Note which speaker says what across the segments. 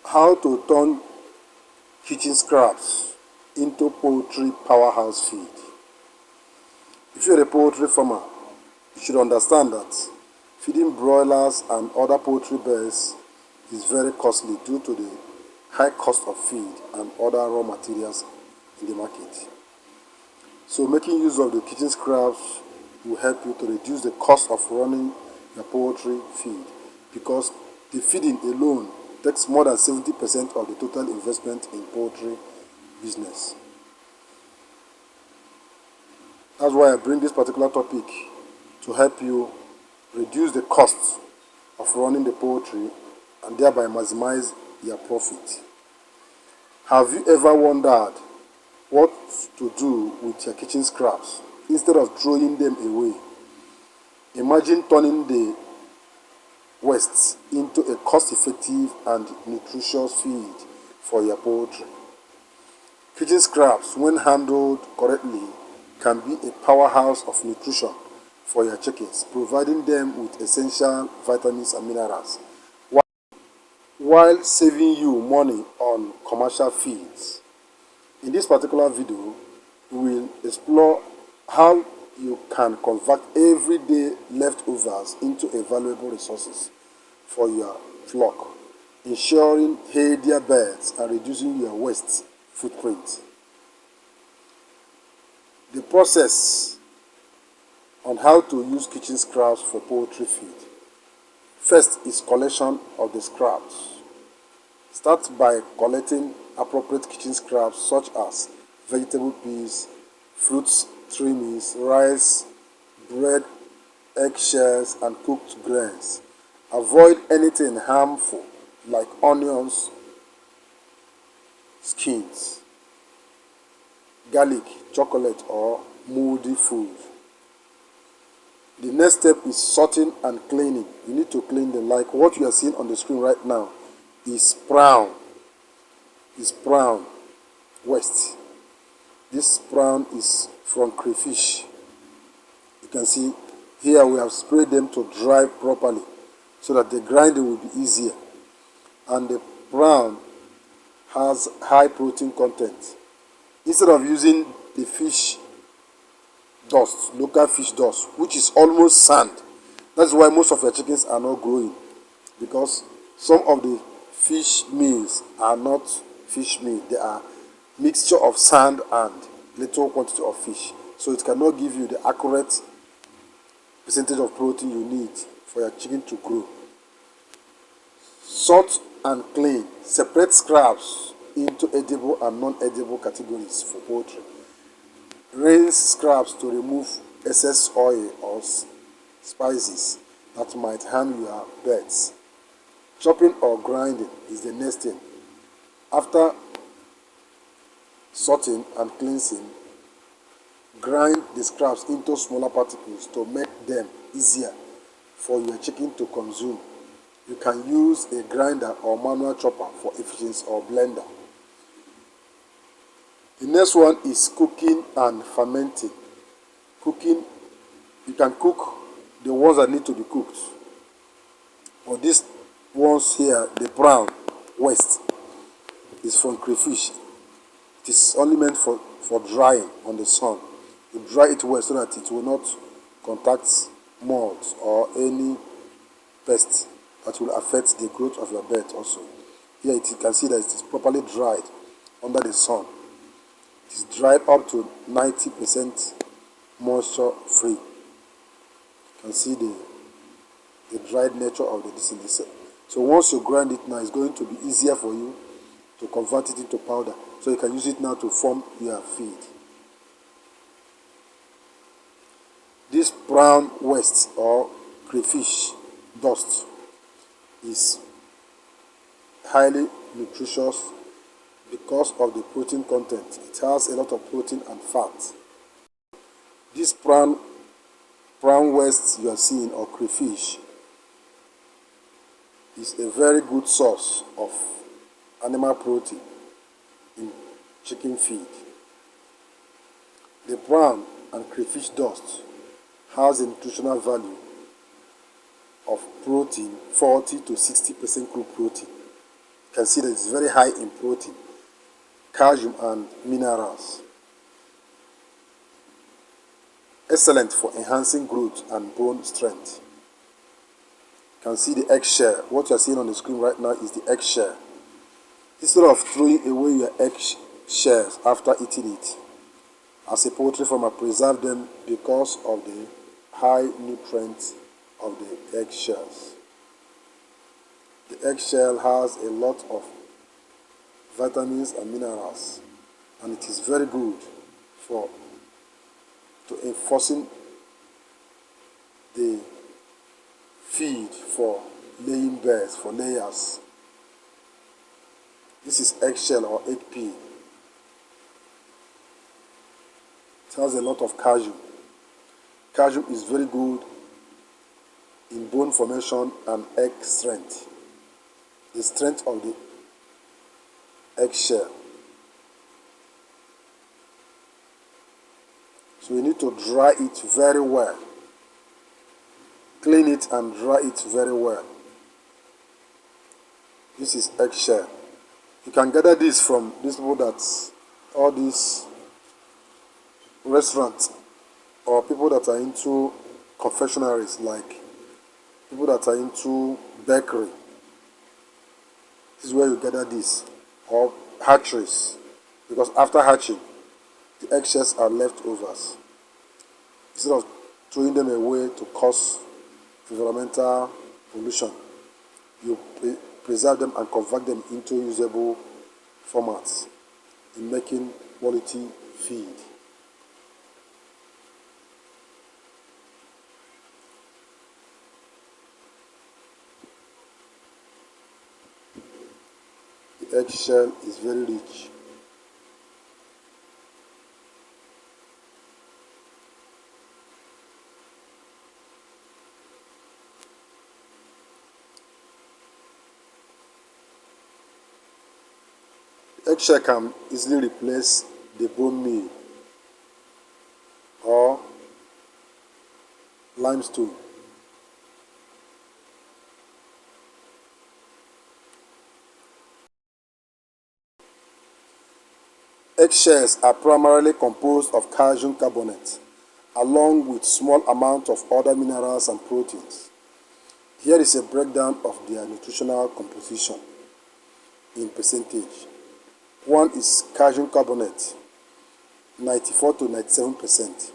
Speaker 1: How to turn kitchen scraps into poultry powerhouse feed. If you're a poultry farmer, you should understand that feeding broilers and other poultry birds is very costly due to the high cost of feed and other raw materials in the market. So making use of the kitchen scraps will help you to reduce the cost of running your poultry feed, because the feeding alone takes more than 70% of the total investment in poultry business. That's why I bring this particular topic to help you reduce the cost of running the poultry and thereby maximize your profit. Have you ever wondered what to do with your kitchen scraps instead of throwing them away? Imagine turning the waste into a cost-effective and nutritious feed for your poultry. Kitchen scraps, when handled correctly, can be a powerhouse of nutrition for your chickens, providing them with essential vitamins and minerals, while saving you money on commercial feeds. In this particular video, we will explore how you can convert everyday leftovers into a valuable resources for your flock, ensuring healthier birds and reducing your waste footprint. The process on how to use kitchen scraps for poultry feed. First is collection of the scraps. Start by collecting appropriate kitchen scraps such as vegetable peels, fruits trimmings, rice, bread, eggshells, and cooked grains. Avoid anything harmful like onions, skins, garlic, chocolate, or moldy food. The next step is sorting and cleaning. You need to clean them. Like what you are seeing on the screen right now is brown. Waste. This brown is from crayfish. You can see here we have sprayed them to dry properly so that the grinding will be easier. And the brown has high protein content. Instead of using the fish dust, local fish dust, which is almost sand, that's why most of your chickens are not growing, because some of the fish meals are not fish meal. They are mixture of sand and little quantity of fish, so it cannot give you the accurate percentage of protein you need for your chicken to grow. Sort and clean. Separate scraps into edible and non-edible categories for poultry. Rinse scraps to remove excess oil or spices that might harm your birds. Chopping or grinding is the next thing. After sorting and cleansing, grind the scraps into smaller particles to make them easier for your chicken to consume. You can use a grinder or manual chopper for efficiency, or blender. The next one is cooking and fermenting. Cooking, you can cook the ones that need to be cooked. But these ones here, the brown waste, is from crayfish. It is only meant for drying on the sun. You dry it well so that it will not contact molds or any pests that will affect the growth of your bird also. Here you can see that it is properly dried under the sun. It is dried up to 90% moisture free. You can see the dried nature of the this. So once you grind it now, it's going to be easier for you to convert it into powder. So you can use it now to form your feed. This brown waste or crayfish dust is highly nutritious because of the protein content. It has a lot of protein and fat. This brown waste you are seeing, or crayfish, is a very good source of animal protein in chicken feed. The brown and crayfish dust has a nutritional value of protein 40 to 60% crude protein. can see that it's very high in protein, calcium and minerals. Excellent for enhancing growth and bone strength. You can see the eggshell. What you are seeing on the screen right now is the eggshell. Instead of throwing away your eggshells after eating it, as a poultry farmer, preserve them because of the high nutrients of the eggshells. The eggshell has a lot of vitamins and minerals, and it is very good for enforcing the feed for laying birds, for layers. This is eggshell or egg pea. It has a lot of calcium. Calcium is very good in bone formation and egg strength. The strength of the eggshell. So you need to dry it very well. Clean it and dry it very well. This is eggshell. You can gather this from these people that all these restaurants or people that are into confectionaries, like people that are into bakery. This is where you gather this, or hatcheries, because after hatching the eggshells are leftovers. Instead of throwing them away to cause environmental pollution, you preserve them and convert them into usable formats in making quality feed. The eggshell is very rich. Eggshell can easily replace the bone meal or limestone. Eggshells are primarily composed of calcium carbonate along with small amounts of other minerals and proteins. Here is a breakdown of their nutritional composition in percentage. 1 is calcium carbonate, 94 to 97%.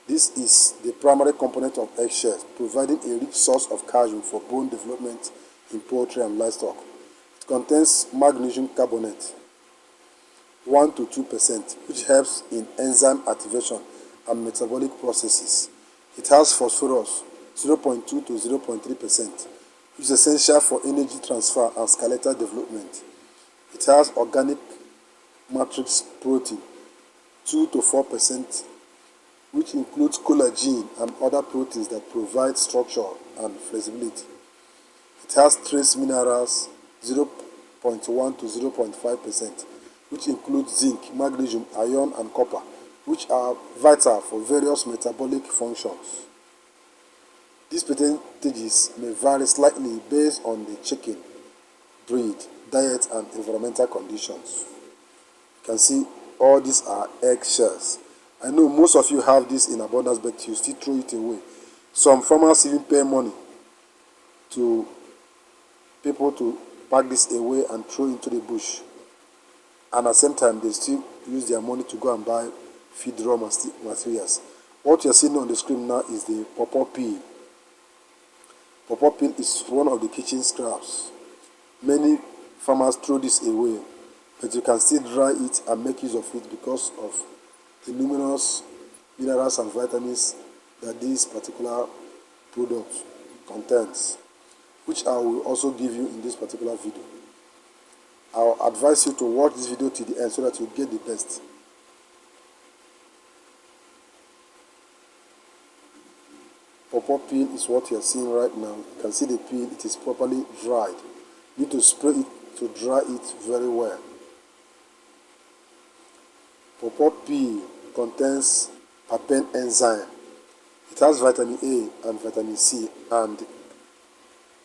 Speaker 1: This is the primary component of eggshells, providing a rich source of calcium for bone development in poultry and livestock. It contains magnesium carbonate, 1 to 2%, which helps in enzyme activation and metabolic processes. It has phosphorus, 0.2 to 0.3%, which is essential for energy transfer and skeletal development. It has organic matrix protein, 2 to 4%, which includes collagen and other proteins that provide structure and flexibility. It has trace minerals, 0.1 to 0.5%, which includes zinc, magnesium, iron, and copper, which are vital for various metabolic functions. These percentages may vary slightly based on the chicken breed, diet, and environmental conditions. You can see all these are eggshells. I know most of you have this in abundance, but you still throw it away. Some farmers even pay money to people to pack this away and throw into the bush. And at the same time, they still use their money to go and buy feed raw materials. What you're seeing on the screen now is the pawpaw peel. Pawpaw peel is one of the kitchen scraps. Many farmers throw this away, but you can still dry it and make use of it because of the numerous minerals and vitamins that this particular product contains, which I will also give you in this particular video. I'll advise you to watch this video to the end so that you get the best. Pawpaw peel is what you are seeing right now. You can see the peel, it is properly dried. You need to spray it to dry it very well. Pawpaw peel contains papain enzyme. It has vitamin A and vitamin C and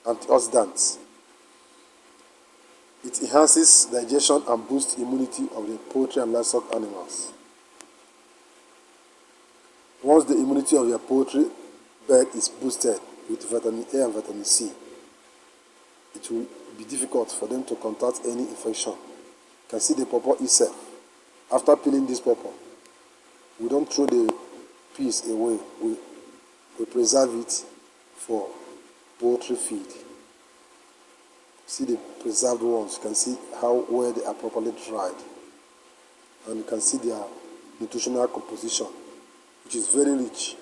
Speaker 1: antioxidants. It enhances digestion and boosts immunity of the poultry and livestock animals. Once the immunity of your poultry bed is boosted with vitamin A and vitamin C, it will be difficult for them to contract any infection. You can see the pawpaw itself. After peeling this pawpaw, we don't throw the peels away. We preserve it for poultry feed. See the preserved ones. You can see how well they are properly dried. And you can see their nutritional composition, which is very rich.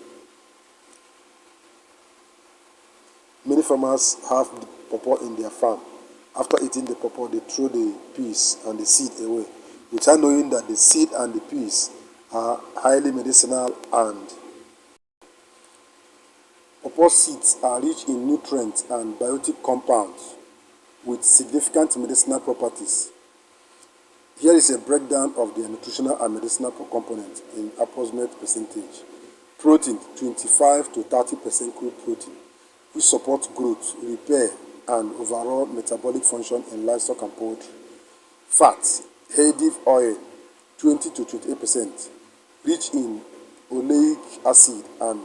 Speaker 1: Many farmers have the pawpaw in their farm. After eating the pawpaw, they throw the peas and the seed away, without knowing that the seed and the peas are highly medicinal, and pawpaw seeds are rich in nutrients and biotic compounds with significant medicinal properties. Here is a breakdown of their nutritional and medicinal components in approximate percentage. Protein, 25 to 30% crude protein, which supports growth, repair, and overall metabolic function in livestock and poultry. Fat, Hedive oil, 20 to 28%, rich in oleic acid and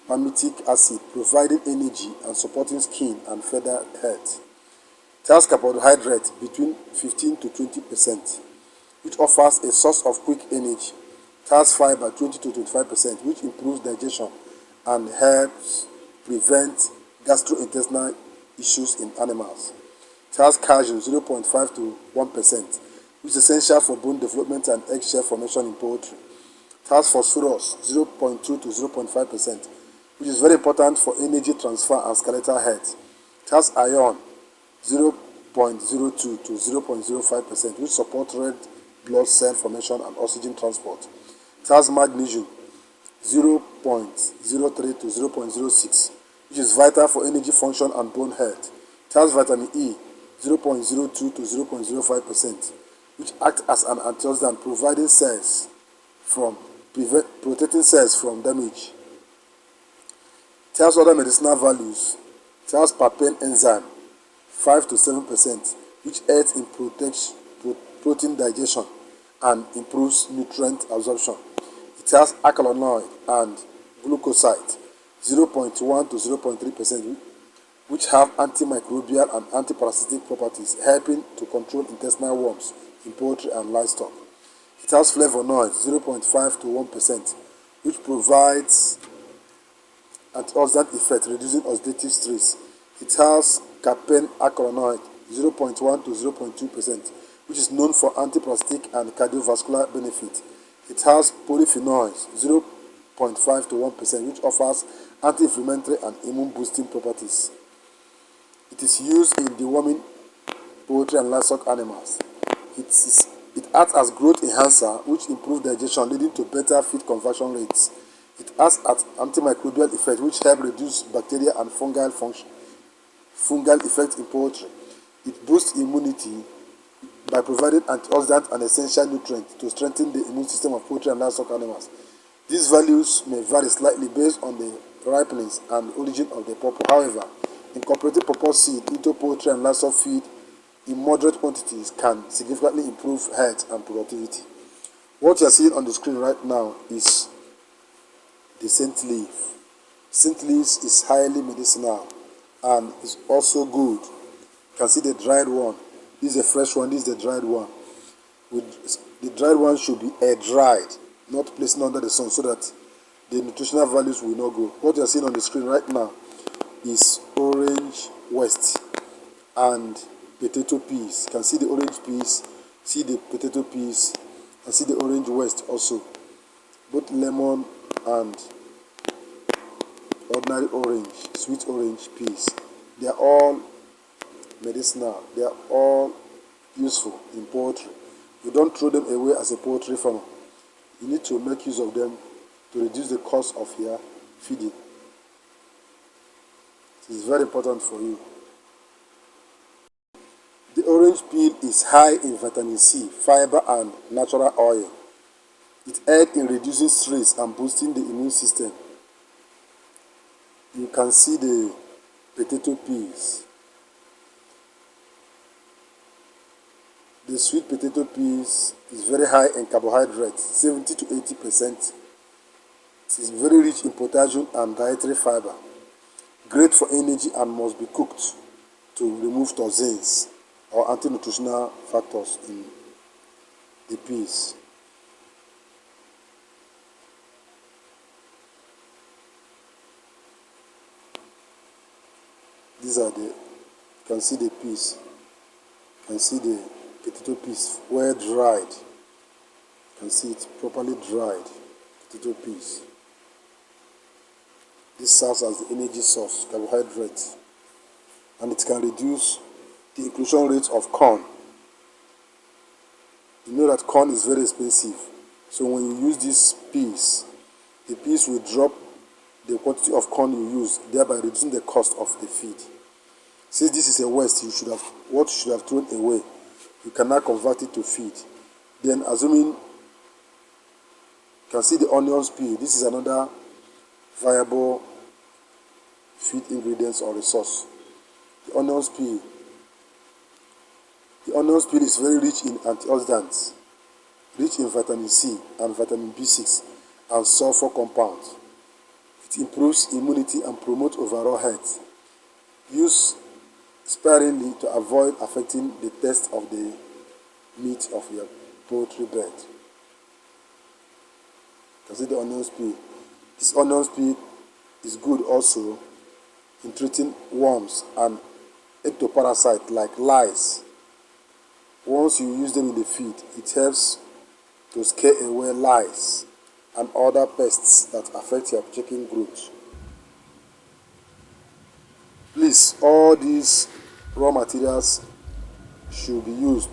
Speaker 1: palmitic acid, providing energy and supporting skin and feather health. It has carbohydrate between 15 to 20%, which offers a source of quick energy. It has fiber 20 to 25%, which improves digestion and helps prevent gastrointestinal issues in animals. It has calcium 0.5 to 1%, which is essential for bone development and eggshell formation in poultry. It has phosphorus 0.2 to 0.5%, which is very important for energy transfer and skeletal health. It has iron 0.02 to 0.05%, which supports red blood cell formation and oxygen transport. It has magnesium 0.03 to 0.06, which is vital for energy function and bone health. It has vitamin E 0.02 to 0.05%, which acts as an antioxidant, protecting cells from damage. It has other medicinal values. It has papain enzyme 5 to 7%, which aids in protein digestion and improves nutrient absorption. It has alkaloid and glucoside 0.1 to 0.3%, which have antimicrobial and antiparasitic properties, helping to control intestinal worms in poultry and livestock. It has flavonoids 0.5 to 1%, which provides antioxidant effect, reducing oxidative stress. It has capain alkaloid 0.1 to 0.2%, which is known for antiparasitic and cardiovascular benefit. It has polyphenols 0.5 to 1%, which offers anti-inflammatory and immune-boosting properties. It is used in deworming poultry and livestock animals. It acts as growth enhancer, which improves digestion, leading to better feed conversion rates. It has an antimicrobial effect, which helps reduce bacteria and fungal effect in poultry. It boosts immunity by providing antioxidants and essential nutrients to strengthen the immune system of poultry and livestock animals. These values may vary slightly based on the ripeness and origin of the pawpaw. However, incorporating pawpaw seed into poultry and livestock feed in moderate quantities can significantly improve health and productivity. What you are seeing on the screen right now is the scent leaf. Scent leaves is highly medicinal and is also good. You can see the dried one. This is a fresh one. This is the dried one. The dried one should be air dried, not placed under the sun, so that the nutritional values will not go. What you are seeing on the screen right now is orange west and potato peas. You can see the orange peas, see the potato peas, and see the orange west also. Both lemon and ordinary orange, sweet orange peas. They are all medicinal. They are all useful in poultry. You don't throw them away as a poultry farmer. You need to make use of them to reduce the cost of your feeding. It is very important for you. The orange peel is high in vitamin C, fiber, and natural oil. It aids in reducing stress and boosting the immune system. You can see the potato peas. The sweet potato peas is very high in carbohydrates, 70 to 80%. It is very rich in potassium and dietary fiber. Great for energy and must be cooked to remove toxins or anti-nutritional factors in the peas. These are you can see the peas. You can see the potato peas well dried. You can see it properly dried potato peas. This serves as the energy source, carbohydrates, and it can reduce the inclusion rate of corn. You know that corn is very expensive, so when you use these peas, the peas will drop the quantity of corn you use, thereby reducing the cost of the feed. Since this is a waste, what you should have thrown away, you cannot convert it to feed. Then, assuming you can see the onions peel, this is another viable feed ingredients or resource. The onions peel. The onions peel is very rich in antioxidants, rich in vitamin C and vitamin B6 and sulfur compounds. It improves immunity and promotes overall health. Use sparingly to avoid affecting the taste of the meat of your poultry bed. You can see the onions peel. This onions peel is good also in treating worms and ectoparasites like lice. Once you use them in the feed, it helps to scare away lice and other pests that affect your chicken growth. Please, all these raw materials should be used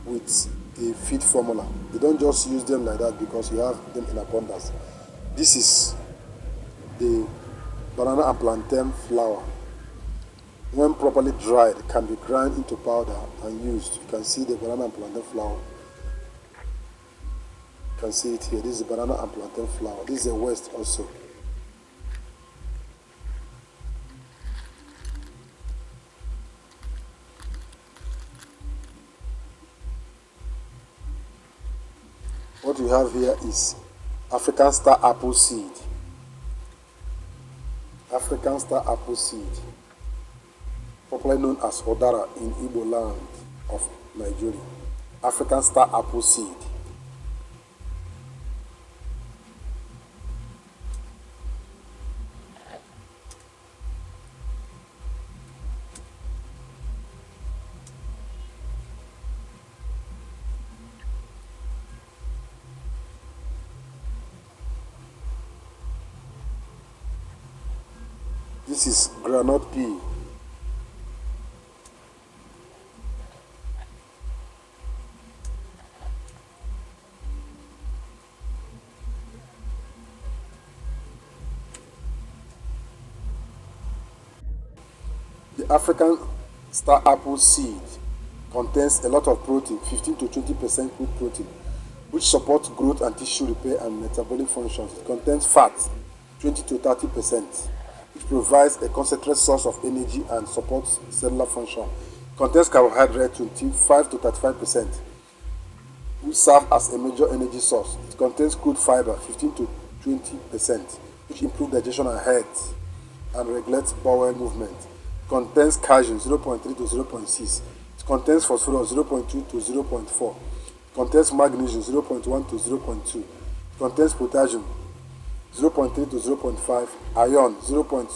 Speaker 1: with a feed formula. You don't just use them like that because you have them in abundance. This is the banana and plantain flour. When properly dried, it can be ground into powder and used. You can see the banana and plantain flour. You can see it here. This is the banana and plantain flour. This is a waste also. What we have here is African star apple seed. African star apple seed, popularly known as Odara in Igbo land of Nigeria. African star apple seed. This is Granal PE. The African star apple seed contains a lot of protein, 15 to 20% good protein, which supports growth and tissue repair and metabolic functions. It contains fat, 20 to 30%. Which provides a concentrated source of energy and supports cellular function. It contains carbohydrate 25 to 35%, which serve as a major energy source. It contains good fiber 15 to 20%, which improve digestion and health and regulates bowel movement. It contains calcium 0.3 to 0.6. It contains phosphorus 0.2 to 0.4. It contains magnesium 0.1 to 0.2. It contains potassium 0.3 to 0.5, iron 0.10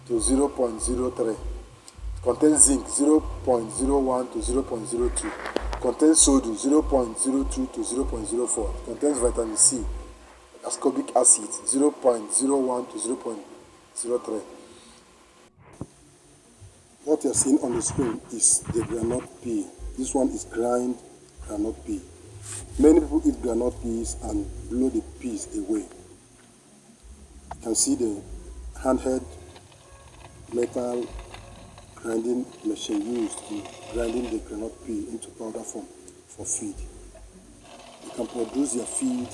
Speaker 1: to 0.03. It contains zinc 0.01 to 0.02. It contains sodium 0.02 to 0.04. It contains vitamin C, ascorbic acid 0.01 to 0.03. What you're seeing on the screen is the Granal PE. This one is grind Granal PE. Many people eat Granal peas and blow the peas away. You can see the handheld metal grinding machine used in grinding the Granal pea into powder form for feed. You can produce your feed,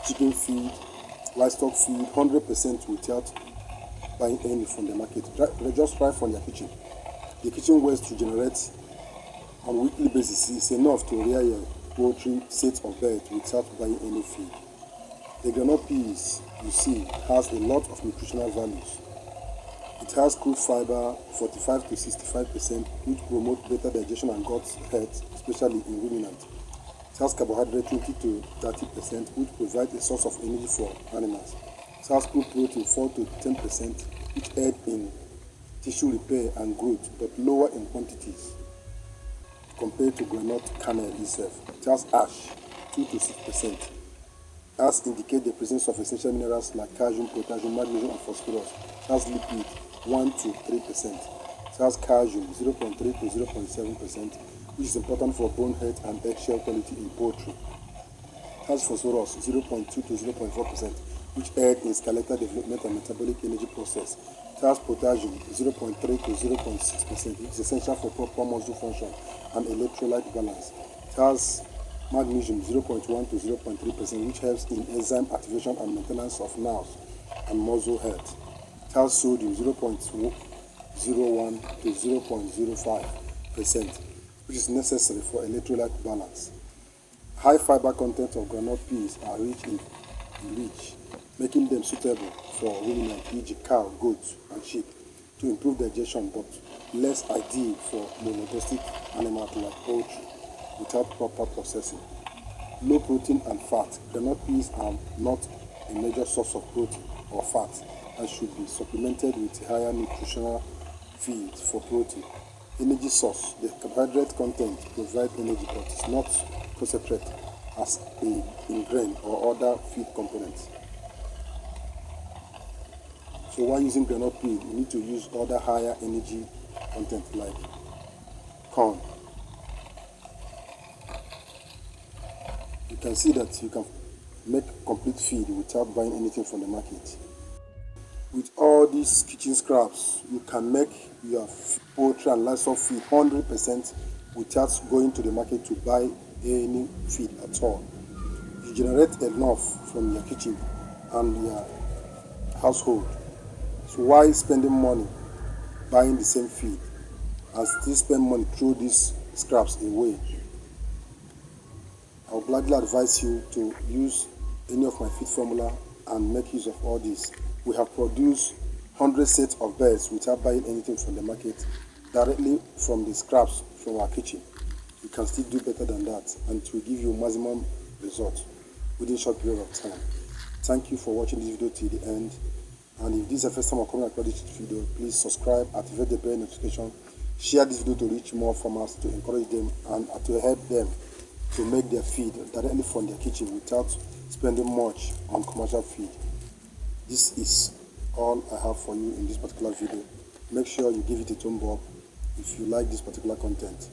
Speaker 1: chicken feed, livestock feed, 100% without buying any from the market. Just right from your kitchen. The kitchen waste to generate on a weekly basis is enough to rear your poultry set of birds without buying any feed. The Granal PEs you see has a lot of nutritional values. It has good fiber 45 to 65%, which promote better digestion and gut health, especially in ruminants. It has carbohydrate 20 to 30%, which provides a source of energy for animals. It has good protein 4 to 10%, which aid in tissue repair and growth, but lower in quantities compared to groundnut kernel itself. It has ash 2 to 6%. As indicate the presence of essential minerals like calcium, potassium, magnesium, and phosphorus. It has lipid 1 to 3%. It has calcium 0.3 to 0.7%, which is important for bone health and eggshell quality in poultry. It has phosphorus 0.2 to 0.4%, which aid in skeletal development and metabolic energy process. It has potassium 0.3 to 0.6%, which is essential for proper muscle function and electrolyte balance. It has magnesium 0.1 to 0.3%, which helps in enzyme activation and maintenance of nerves and muscle health. It has sodium 0.01 to 0.05%, which is necessary for electrolyte balance. High fiber content of Granal peas are rich in bleach, making them suitable for ruminants, e.g. cow, goats, and sheep, to improve digestion, but less ideal for monogastric animals like poultry without proper processing. Low protein and fat. Granal peas are not a major source of protein or fat and should be supplemented with higher nutritional feed for protein. Energy source. The carbohydrate content provides energy but is not concentrated as in grain or other feed components. So while using Granal pea, you need to use other higher energy content like corn. You can see that you can make complete feed without buying anything from the market. With all these kitchen scraps, you can make your poultry and livestock feed 100% without going to the market to buy any feed at all. You generate enough from your kitchen and your household. So why spending money buying the same feed and still spend money throw these scraps away? I would gladly advise you to use any of my feed formula and make use of all this. We have produced 100 sets of birds without buying anything from the market, directly from the scraps from our kitchen. You can still do better than that, and it will give you maximum results within a short period of time. Thank you for watching this video till the end. And if this is the first time I'm coming across this video, please subscribe, activate the bell notification, share this video to reach more farmers, to encourage them and to help them to make their feed directly from their kitchen without spending much on commercial feed. This is all I have for you in this particular video. Make sure you give it a thumb up if you like this particular content,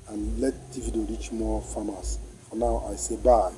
Speaker 1: and let the video reach more farmers. For now, I say bye.